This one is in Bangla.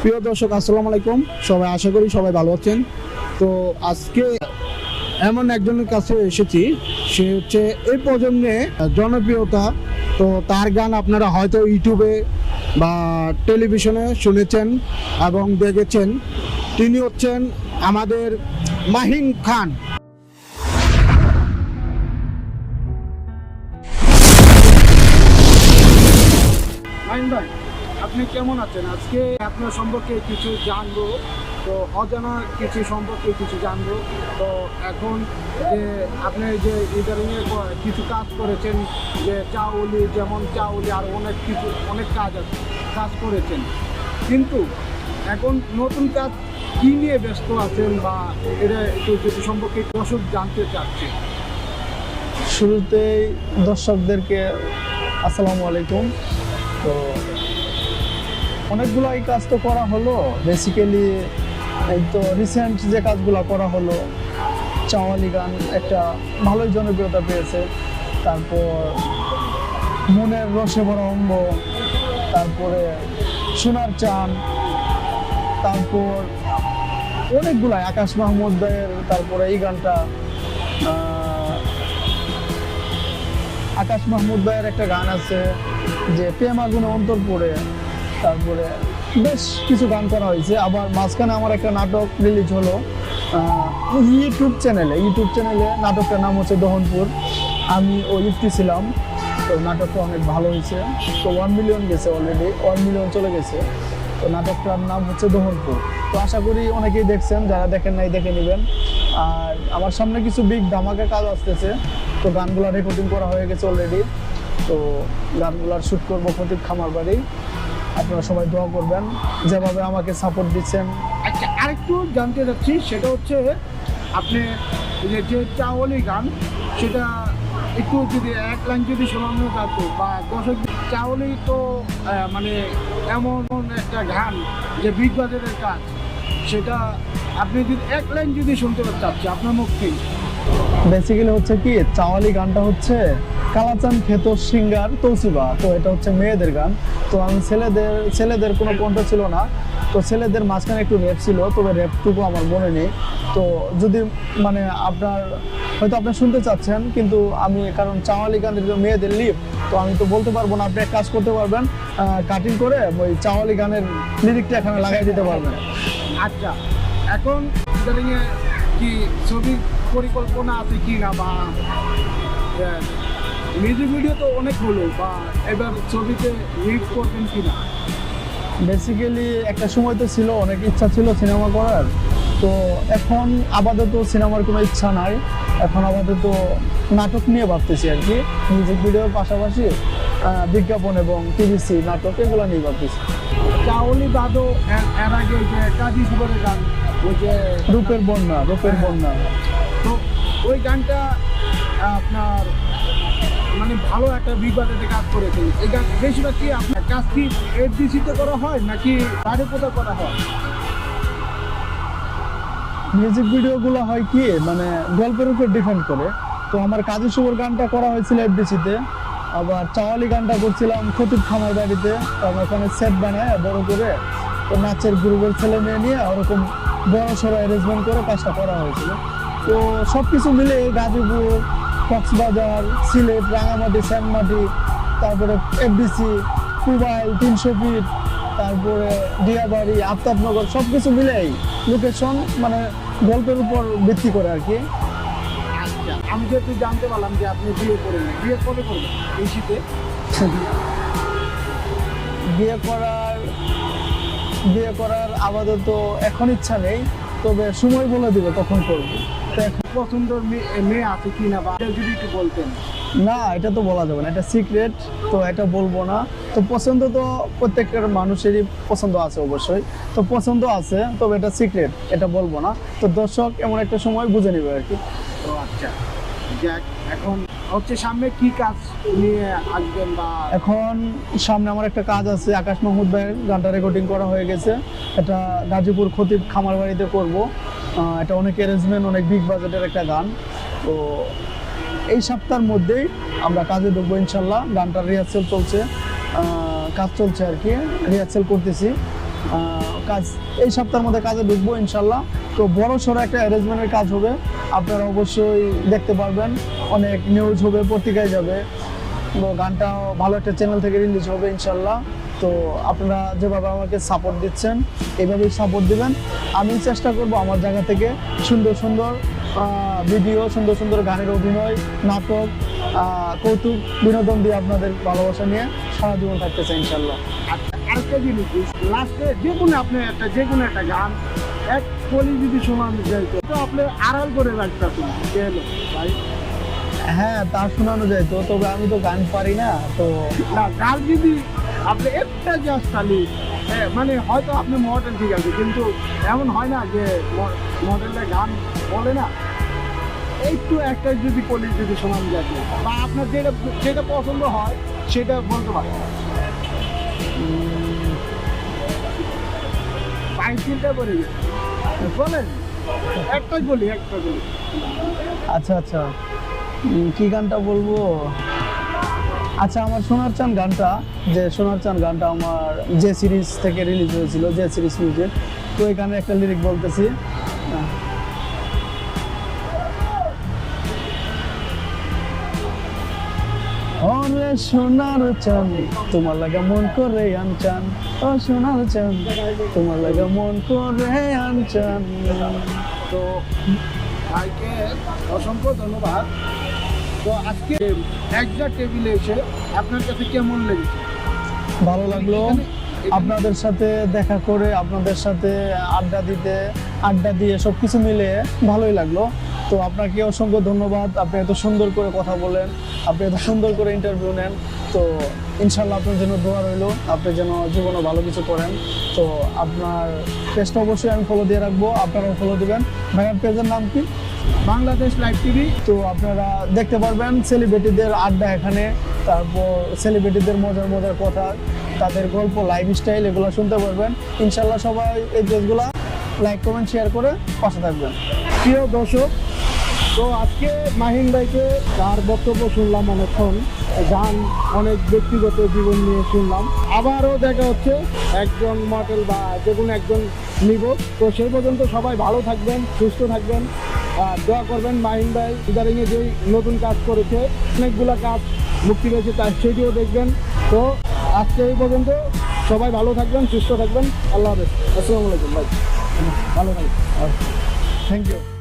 প্রিয় দর্শক, আসসালামু আলাইকুম। সবাই আশা করি সবাই ভালো আছেন। তো আজকে এমন একজনের কাছে এসেছি, সে হচ্ছে এই প্রজন্মে জনপ্রিয়তা। তো তার গান আপনারা হয়তো ইউটিউবে বা টেলিভিশনে শুনেছেন এবং দেখেছেন। তিনি হচ্ছেন আমাদের মাহিন খান। মাহিন ভাই, আপনি কেমন আছেন? আজকে আপনার সম্পর্কে কিছু জানবো, তো অজানা কিছু সম্পর্কে কিছু জানবো। তো এখন যে আপনি যে ইদারিংয়ে কিছু কাজ করেছেন, যে চাউলি, যেমন চাউলি আর অনেক কিছু অনেক কাজ করেছেন, কিন্তু এখন নতুন কাজ কি নিয়ে ব্যস্ত আছেন, বা এটা একটু কিছু সম্পর্কে দর্শক জানতে চাচ্ছে। শুরুতেই দর্শকদেরকে আসসালামু আলাইকুম। তো অনেকগুলো এই কাজ তো করা হলো, বেসিক্যালি এই তো রিসেন্ট যে কাজগুলো করা হলো, চাওয়ালি গান একটা ভালোই জনপ্রিয়তা পেয়েছে। তারপর মনের রসে ভরা অঙ্গ, তারপরে সোনার চান, তারপর অনেকগুলাই আকাশ মাহমুদের, তারপরে এই গানটা আকাশ মাহমুদ ভাইয়ের একটা গান আছে যে প্রেম আগুনে অন্তর পড়ে, তারপরে বেশ কিছু গান করা হয়েছে। আবার মাঝখানে আমার একটা নাটক রিলিজ হলো ইউটিউব চ্যানেলে। নাটকটার নাম হচ্ছে দহনপুর। আমি ও ইফতি ছিলাম। তো নাটকটা অনেক ভালো হয়েছে। তো 1 মিলিয়ন গেছে, অলরেডি 1 মিলিয়ন চলে গেছে। তো নাটকটার নাম হচ্ছে দহনপুর। তো আশা করি অনেকেই দেখছেন, যারা দেখেন নাই দেখে নেবেন। আর আমার সামনে কিছু বিগ ধামাকা কাজ আসতেছে। তো গানগুলো রেকর্ডিং করা হয়ে গেছে অলরেডি। তো গানগুলার শ্যুট করবো খতিব খামার বাড়ি। আপনারা সবাই দোয়া করবেন, যেভাবে আমাকে সাপোর্ট দিচ্ছেন। আচ্ছা, আরেকটু জানতে চাচ্ছি, সেটা হচ্ছে আপনি যে চাওয়ালি গান, সেটা একটু যদি এক লাইন যদি শোনানো যেত, বা দর্শক। চাওয়ালি তো মানে এমন একটা গান যে বিগ বাজারের কাজ, সেটা আপনি যদি এক লাইন যদি শুনতে চাচ্ছি আপনার মুখ থেকে। বেসিক্যালি হচ্ছে কি, চাওয়ালি গানটা হচ্ছে কালাচান খেত সিঙ্গার তৌসিবা। তো এটা হচ্ছে মেয়েদের গান। তো আমি ছেলেদের কোনো কণ্ঠ ছিল না। তো ছেলেদের মাঝখানে একটু র্যাপ ছিল, তবে র্যাপটুকু আমার মনে নেই। তো যদি মানে হয়তো আপনি শুনতে চাচ্ছেন, কিন্তু আমি কারণ চাওয়ালি গানের যে মেয়েদের লিপ, তো আমি তো বলতে পারবো না। আপনি এক কাজ করতে পারবেন, কাটিং করে ওই চাওয়ালি গানের লিরিকটা এখানে লাগাই দিতে পারবেন। আচ্ছা, এখন ইদারিংয়ে কি ছবির পরিকল্পনা আছে কি না, বা মিউজিক ভিডিও তো অনেক হলো, বা এবার ছবিতে লিড করবেন কি না? বেসিক্যালি একটা সময় তো ছিল, অনেক ইচ্ছা ছিল সিনেমা করার। তো এখন আপাতত সিনেমার কোনো ইচ্ছা নাই। এখন আপাতত নাটক নিয়ে ভাবতেছি আর কি। মিউজিক ভিডিওর পাশাপাশি বিজ্ঞাপন এবং টিভিসি নাটক এগুলো নিয়ে ভাবতেছি। চাওলি বাদও এর আগে যে কাজী সুবরের গান, ওই যে রূপের বন্যা। তো ওই গানটা আপনার মানে ভালো একটা বিবাদে কাজ করেছে। এই গান বেশিরভাগ কি আপনার কাজ কি এফডিসিতে করা হয় নাকি বাইরে কোথাও করা হয়? মিউজিক ভিডিওগুলো হয় কি, মানে গল্পের উপর ডিপেন্ড করে। তো আমার কাজী শুভর গানটা করা হয়েছিল এফডিসিতে। আবার চাওয়ালি গানটা করছিলাম খতিব খামার বাড়িতে। তো আমরা ওখানে সেট বানায় বড় করে, তো নাচের গ্রুপের ছেলে মেয়ে নিয়ে ওরকম বড় সড়ো অ্যারেঞ্জমেন্ট করে কাজটা করা হয়েছিল। তো সব কিছু মিলে গাজীপুর, কক্সবাজার, সিলেট, রাঙামাটি, শ্যামমাটি, তারপরে এফডিসি, পুবাইল, 300 ফিট, তারপরে দিয়াবাড়ি, আফতাবনগর, সব কিছু মিলেই লোকেশন মানে গল্পের উপর ভিত্তি করে আর কি। আচ্ছা, আমি যেহেতু জানতে পারলাম যে আপনি বিয়ে করেন, বিয়ে কবে করবেন এই শীতে? বিয়ে করার আপাতত এখন ইচ্ছা নেই, তবে সময় বলে দিবে কখন করবো। পছন্দের মেয়ে আছে কি না, বা যদি একটু বলতেন। না, এটা তো বলা যাবে না, এটা সিক্রেট। তো এটা বলবো না। তো পছন্দ তো প্রত্যেকটা মানুষেরই পছন্দ আছে অবশ্যই। তো পছন্দ আছে, তবে এটা সিক্রেট, এটা বলবো না। তো দর্শক এমন একটা সময় বুঝে নেবে আর কি। তো আচ্ছা, যাক, এখন হচ্ছে সামনে কি কাজ নিয়ে আসবেন? বা এখন সামনে আমার একটা কাজ আছে, আকাশ মাহমুদ ভাইয়ের গানটা রেকর্ডিং করা হয়ে গেছে। এটা গাজীপুর খতিব খামার বাড়িতে করবো। এটা অনেক অ্যারেঞ্জমেন্ট, অনেক বিগ বাজেটের একটা গান। তো এই সপ্তাহের মধ্যেই আমরা কাজে ঢুকবো ইনশাল্লাহ। গানটার রিহার্সেল চলছে, কাজ চলছে আর কি, রিহার্সেল করতেছি। কাজ এই সপ্তাহের মধ্যে কাজে ঢুকবো ইনশাল্লাহ। তো বড় সড়ো একটা অ্যারেঞ্জমেন্টের কাজ হবে, আপনারা অবশ্যই দেখতে পারবেন, অনেক নিউজ হবে, পত্রিকায় যাবে, তো গানটাও ভালো একটা চ্যানেল থেকে রিলিজ হবে ইনশাল্লাহ। তো আপনারা যেভাবে আমাকে সাপোর্ট দিচ্ছেন এইভাবেই সাপোর্ট দিবেন। আমি চেষ্টা করব আমার জায়গা থেকে সুন্দর সুন্দর ভিডিও, সুন্দর সুন্দর গানের অভিনয়, নাটক, কৌতুক, বিনোদন দিয়ে আপনাদের ভালোবাসা নিয়ে সারা জীবন থাকতে চাই ইনশাল্লাহ। আচ্ছা, আরেকটা জিনিস, লাস্টে যে কোনো একটা গান এক কলি যদি শোনানো যায় তো আপনি আড়াল করে রাখতেছেন ভাই। হ্যাঁ, তা শোনানো যায় তো, তবে আমি তো গান পারি না। তো না, গান যদি আপনি একটা জাস্ট খালি মানে হয়তো আপনি মডেল ঠিক আছে, কিন্তু এমন হয় না যে মডেলটা গান বলে না, একটু একটা যদি কলি যদি শোনানো যায় বা আপনার যেটা যেটা পছন্দ হয় সেটা বলতে পারেন। পাইচিলটা বলে বলেন, একটা বলি। আচ্ছা আচ্ছা, কি গানটা বলবো? আচ্ছা, আমার সোনার চান গানটা, যে সোনার চান গানটা আমার যে সিরিজ থেকে রিলিজ হয়েছিল, যে সিরিজ মিউজিক, তো এই গানের একটা লিরিক বলতেছি। ওরে সোনার চান তোমার লাগা মন করে আনচান, ও সোনার চান তোমার লাগা মন করে আনচান। তো ভাইকে অসংখ্য ধন্যবাদ। তো আজকে একটা টেবিলে এসে আপনার কাছে কেমন লেগেছে? ভালো লাগলো আপনাদের সাথে দেখা করে, আপনাদের সাথে আড্ডা দিয়ে সবকিছু মিলে ভালোই লাগলো। তো আপনাকে অসংখ্য ধন্যবাদ, আপনি এত সুন্দর করে কথা বলেন, আপনি এত সুন্দর করে ইন্টারভিউ নেন। তো ইনশাল্লাহ আপনার জন্য দোয়া রইলো, আপনি যেন জীবনে ভালো কিছু করেন। তো আপনার পেজটা অবশ্যই আমি ফলো দিয়ে রাখবো, আপনারাও ফলো দিবেন। ভাইয়ার পেজের নাম কি? Bangladesh live TV. তো আপনারা দেখতে পারবেন সেলিব্রিটিদের আড্ডা এখানে, তারপর সেলিব্রিটিদের মজার মজার কথা, তাদের গল্প, লাইফস্টাইল, এগুলো শুনতে পারবেন ইনশাল্লাহ। সবাই এই পেজগুলো লাইক, কমেন্ট, শেয়ার করে পাশে থাকবেন। প্রিয় দর্শক, তো আজকে মাহিন ভাইকে তার বক্তব্য শুনলাম অনেকক্ষণ, গান, অনেক ব্যক্তিগত জীবন নিয়ে শুনলাম। আবারও দেখা হচ্ছে একজন মডেল বা যে কোনো একজন নিব। তো সেই পর্যন্ত সবাই ভালো থাকবেন, সুস্থ থাকবেন, দোয়া করবেন। মাহিন ভাই ইদারিংয়ে যে নতুন কাজ করেছে, অনেকগুলো কাজ মুক্তি পেয়েছে, তার সেটিও দেখবেন। তো আজকে এই পর্যন্ত, সবাই ভালো থাকবেন, সুস্থ থাকবেন। আল্লাহ হাফেজ, আসসালামু আলাইকুম ভাই, ভালো থাকবেন। Thank you.